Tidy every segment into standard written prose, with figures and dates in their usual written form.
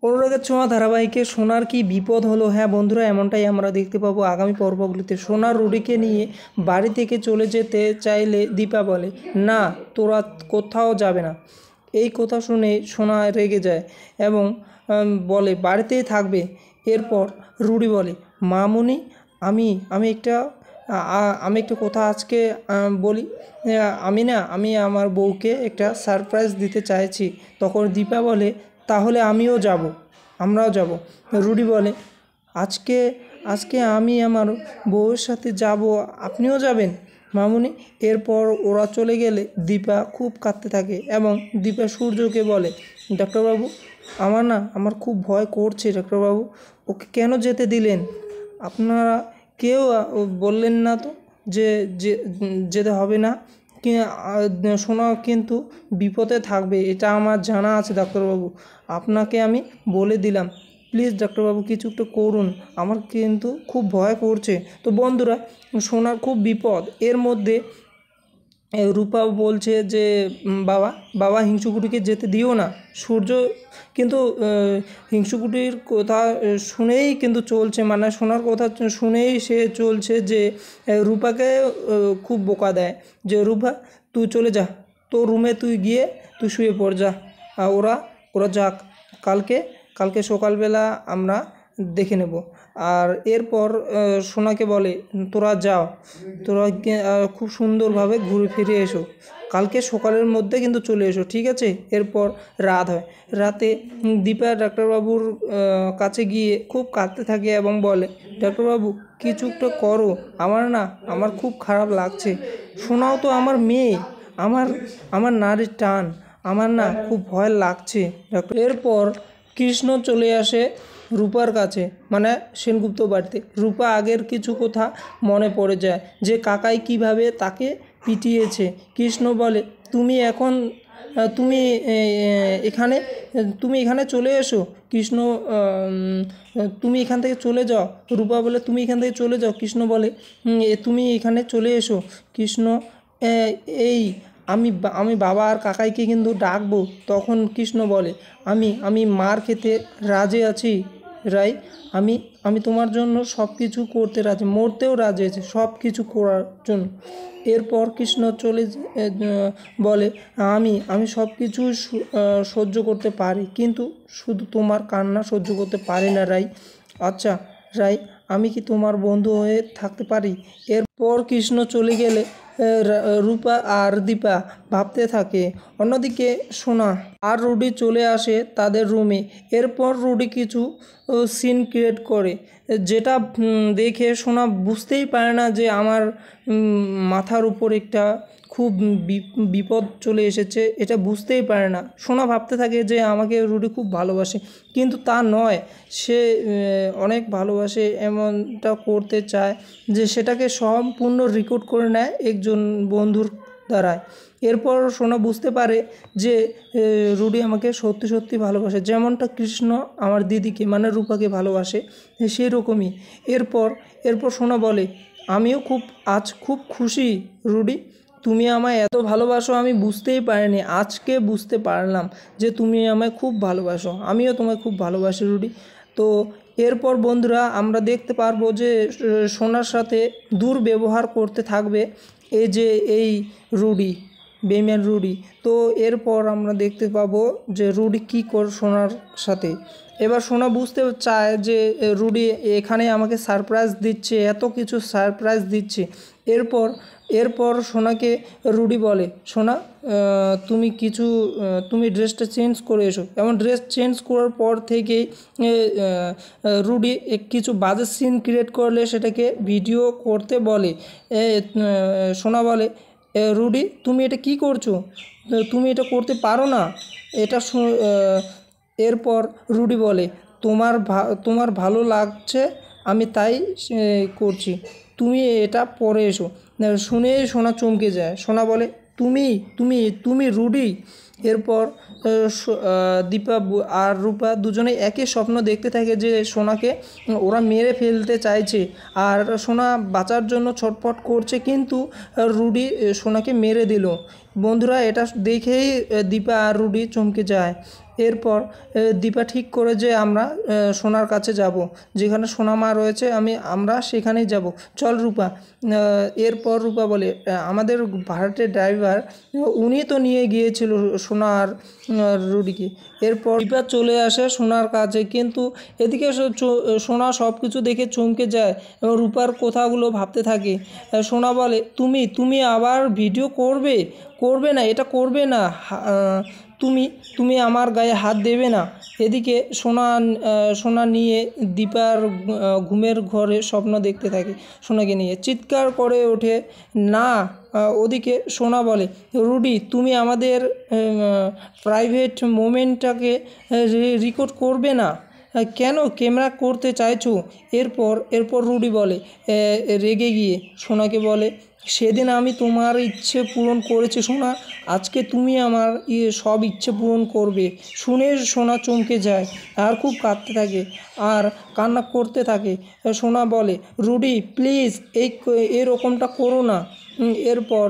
অনুরাগের ছোঁয়া ধারাবাহিকে সোনার কি বিপদ হলো। হ্যাঁ বন্ধুরা, এমনটাই আমরা দেখতে পাবো আগামী পর্বগুলিতে। সোনা রুডিকে নিয়ে বাড়ি থেকে চলে যেতে চাইলে দীপা বলে, না তোরা কোথাও যাবে না। এই কথা শুনে সোনা রেগে যায় এবং বলে বাড়িতেই থাকবে। এরপর রুডি বলে, মামুনি আমি আমি একটা আমি একটা কথা আজকে বলি। আমি আমার বউকে একটা সারপ্রাইজ দিতে চাইছি। তখন দীপা বলে, তাহলে আমরাও যাব। রুডি বলে, আজকে আজকে আমি আমার বউয়ের সাথে যাব, আপনিও যাবেন মামুনি। এরপর ওরা চলে গেলে দীপা খুব কাঁদতে থাকে এবং দীপা সূর্যকে বলে, ডাক্তারবাবু আমার খুব ভয় করছে ডাক্তারবাবু, ওকে কেন যেতে দিলেন? আপনারা কেউ বললেন না তো যে যেতে হবে না? সোনা কিন্তু বিপদে থাকবে, এটা আমার জানা আছে ডাক্তারবাবু। আপনাকে আমি বলে দিলাম, প্লিজ ডাক্তারবাবু কিছু একটা করুন, আমার কিন্তু খুব ভয় করছে। তো বন্ধুরা, সোনার খুব বিপদ। এর মধ্যে রূপা বলছে যে বাবা হিংসুকুটিকে যেতে দিও না। সূর্য কিন্তু হিংসুকুটির কথা শুনেই কিন্তু চলছে, মানে সোনার কথা শুনেই সে চলছে যে রূপাকে খুব বোকা দেয় যে, রূপা তুই চলে যা, তোর রুমে তুই গিয়ে তুই শুয়ে পড় যা, ওরা যাক, কালকে সকালবেলা আমরা দেখে নেব। আর এরপর সোনাকে বলে, তোরা খুব সুন্দরভাবে ঘুরে ফিরে এসো, কালকে সকালের মধ্যে কিন্তু চলে এসো, ঠিক আছে? এরপর রাত হয়। রাতে দীপা ডাক্তারবাবুর কাছে গিয়ে খুব কাঁদতে থাকে এবং বলে, ডাক্তারবাবু কিছু একটা করো, আমার খুব খারাপ লাগছে। সোনাও তো আমার মেয়ে, আমার নারীর টান, আমার খুব ভয় লাগছে। এরপর কৃষ্ণ চলে আসে রূপার কাছে, মানে সেনগুপ্ত বাড়িতে। রূপা আগের কিছু কথা মনে পড়ে যায় যে কাকাই কিভাবে তাকে পিটিয়েছে। কৃষ্ণ বলে, তুমি এখানে চলে এসো। কৃষ্ণ তুমি এখান থেকে চলে যাও। রূপা বলে, তুমি এখান থেকে চলে যাও। কৃষ্ণ বলে, তুমি এখানে চলে এসো। কৃষ্ণ এই আমি বাবা আর কাকাইকে কিন্তু ডাকবো। তখন কৃষ্ণ বলে, আমি মার খেতে রাজি আছি রাই, আমি তোমার জন্য সব কিছু করতে রাজি, মরতেও রাজি আছি সব কিছু করার জন্য। এরপর কৃষ্ণ বলে, আমি সব কিছু সহ্য করতে পারি, কিন্তু শুধু তোমার কান্না সহ্য করতে পারি না রাই। আচ্ছা রাই, আমি কি তোমার বন্ধু হয়ে থাকতে পারি? এরপর কৃষ্ণ চলে গেলে রূপা আর দীপা ভাবতে থাকে। অন্যদিকে সোনা আর রুডি চলে আসে তাদের রুমে। এরপর রুডি কিছু সিন ক্রিয়েট করে, যেটা দেখে সোনা বুঝতেই পারে না যে আমার মাথার উপর একটা খুব বিপদ চলে এসেছে, এটা বুঝতেই পারে না। সোনা ভাবতে থাকে যে আমাকে রুডি খুব ভালোবাসে, কিন্তু তা নয়। সে অনেক ভালোবাসে, এমনটা করতে চায় যে সেটাকে সম্পূর্ণ রেকর্ড করে নেয় একজন বন্ধুর দ্বারায়। এরপর সোনা বুঝতে পারে যে রুডি আমাকে সত্যি সত্যি ভালোবাসে, যেমনটা কৃষ্ণ আমার দিদিকে মানে রূপাকে ভালোবাসে, সেই রকমই। এরপর সোনা বলে, আমিও আজ খুব খুশি রুডি, তুমি আমায় এত ভালোবাসো আমি বুঝতেই পারিনি, আজকে বুঝতে পারলাম যে তুমি আমায় খুব ভালোবাসো। আমিও তোমায় খুব ভালোবাসি রুডি। তো এরপর বন্ধুরা আমরা দেখতে পারবো যে সোনার সাথে দুর্ব্যবহার করতে থাকবে এই রুডি, বেইমান রুডি। তো এরপর আমরা দেখতে পাবো যে রুডি কী করে সোনার সাথে। এবার সোনা বুঝতে চায় যে রুডি এখানে আমাকে সারপ্রাইজ দিচ্ছে, এত কিছু সারপ্রাইজ দিচ্ছে। এরপর সোনাকে রুডি বলে, সোনা তুমি ড্রেসটা চেঞ্জ করে এসো। এমন ড্রেস চেঞ্জ করার পর থেকেই রুডি কিছু বাজে সিন ক্রিয়েট করলে সেটাকে ভিডিও করতে বলে। সোনা বলে, রুডি তুমি এটা কি করছো? তুমি এটা করতে পারো না, এটা এরপর রুডি বলে, তোমার ভালো লাগছে আমি তাই করছি, তুমি এটা পরে এসো। শুনে সোনা চমকে যায়। সোনা বলে, তুমি রুডি? এরপর দীপা আর রূপা দুজনে একই স্বপ্ন দেখতে থাকে যে সোনাকে ওরা মেরে ফেলতে চাইছে, আর সোনা বাঁচার জন্য ছটফট করছে, কিন্তু রুডি সোনাকে মেরে দিল। বন্ধুরা এটা দেখেই দীপা আর রুডি চমকে যায়। এরপর দীপা ঠিক করে যে আমরা সোনার কাছে যাব, যেখানে সোনা মা রয়েছে আমরা সেখানেই যাব, চল রূপা। এরপর রূপা বলে আমাদের ভাড়াটের ড্রাইভার উনি তো নিয়ে গিয়েছিল সোনার রুডিকে। এরপর দীপা চলে আসে সোনার কাছে, কিন্তু এদিকে সোনা সব কিছু দেখে চমকে যায় এবং রূপার কথাগুলো ভাবতে থাকে। সোনা বলে তুমি আবার ভিডিও করবে না, এটা করবে না, তুমি আমার গায়ে হাত দেবে না। এদিকে সোনা নিয়ে দীপার ঘুমের ঘরে স্বপ্ন দেখতে থাকে, সোনাকে নিয়ে চিৎকার করে ওঠে না। ওদিকে সোনা বলে রুডি তুমি আমাদের প্রাইভেট মোমেন্টটাকে রেকর্ড করবে না, কেন ক্যামেরা করতে চাইছো? এরপর রুডি বলে রেগে গিয়ে সোনাকে বলে সেদিন আমি তোমার ইচ্ছে পূরণ করেছি সোনা, আজকে তুমি আমার সব ইচ্ছে পূরণ করবে। শুনে সোনা চমকে যায় আর খুব কাঁদতে থাকে আর কান্না করতে থাকে। সোনা বলে রুডি প্লিজ এরকমটা করো না। এরপর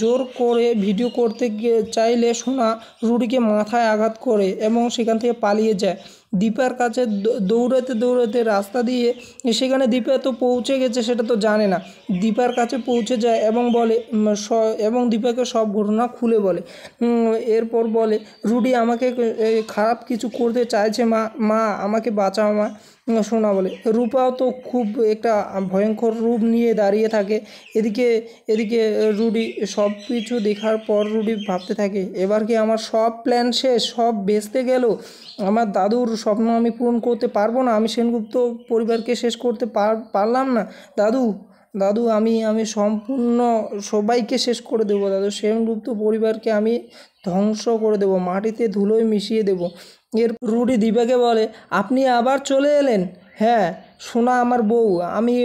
জোর করে ভিডিও করতে চাইলে সোনা রুডিকে মাথায় আঘাত করে এবং সেখান থেকে পালিয়ে যায়। দীপার কাছে দৌড়াতে রাস্তা দিয়ে সেখানে দীপা তো পৌঁছে গেছে সেটা তো জানে না, দীপার কাছে পৌঁছে যায় এবং দীপাকে সব ঘটনা খুলে বলে। এরপর বলে রুডি আমাকে খারাপ কিছু করতে চাইছে, মা আমাকে বাঁচাও মা। সোনা বলে রূপাও তো খুব একটা ভয়ঙ্কর রূপ নিয়ে দাঁড়িয়ে থাকে। এদিকে রুডি সব কিছু দেখার পর রুডি ভাবতে থাকে এবার কি আমার সব প্ল্যান শেষ, সব ভেস্তে গেল, আমার দাদুর স্বপ্ন আমি পূরণ করতে পারবো না, আমি সেনগুপ্ত পরিবারকে শেষ করতে পারলাম না। দাদু আমি সম্পূর্ণ সবাইকে শেষ করে দেবো, দাদু সেনগুপ্ত পরিবারকে আমি ধ্বংস করে দেবো, মাটিতে ধুলোয় মিশিয়ে দেবো। এর রুডি দীপাকে বলে আপনি আবার চলে এলেন? হ্যাঁ, সোনা আমার বউ, আমি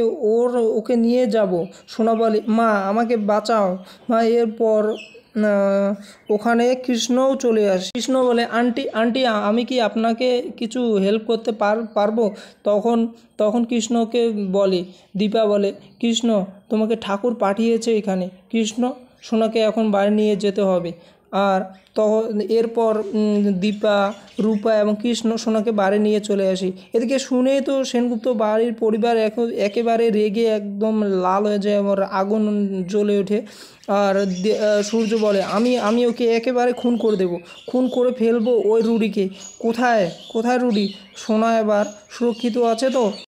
ওকে নিয়ে যাব। সোনা বলে মা আমাকে বাঁচাও মা। এরপর ওখানে কৃষ্ণও চলে আসে। কৃষ্ণ বলে আন্টি আমি কি আপনাকে কিছু হেল্প করতে পারবো? তখন কৃষ্ণকে বলে দীপা বলে কৃষ্ণ তোমাকে ঠাকুর পাঠিয়েছে এখানে, কৃষ্ণ সোনাকে এখন বাড়ি নিয়ে যেতে হবে। আর তখন এরপর দীপা রূপা এবং কৃষ্ণ সোনাকে বাড়ি নিয়ে চলে আসি। এদিকে শুনেই তো সেনগুপ্ত বাড়ির পরিবার একেবারে রেগে একদম লাল হয়ে যায় এবং আগুন জ্বলে ওঠে। আর সূর্য বলে আমি ওকে একেবারে খুন করে ফেলবো ওই রুডিকে। কোথায় রুডি? সোনা এবার সুরক্ষিত আছে তো?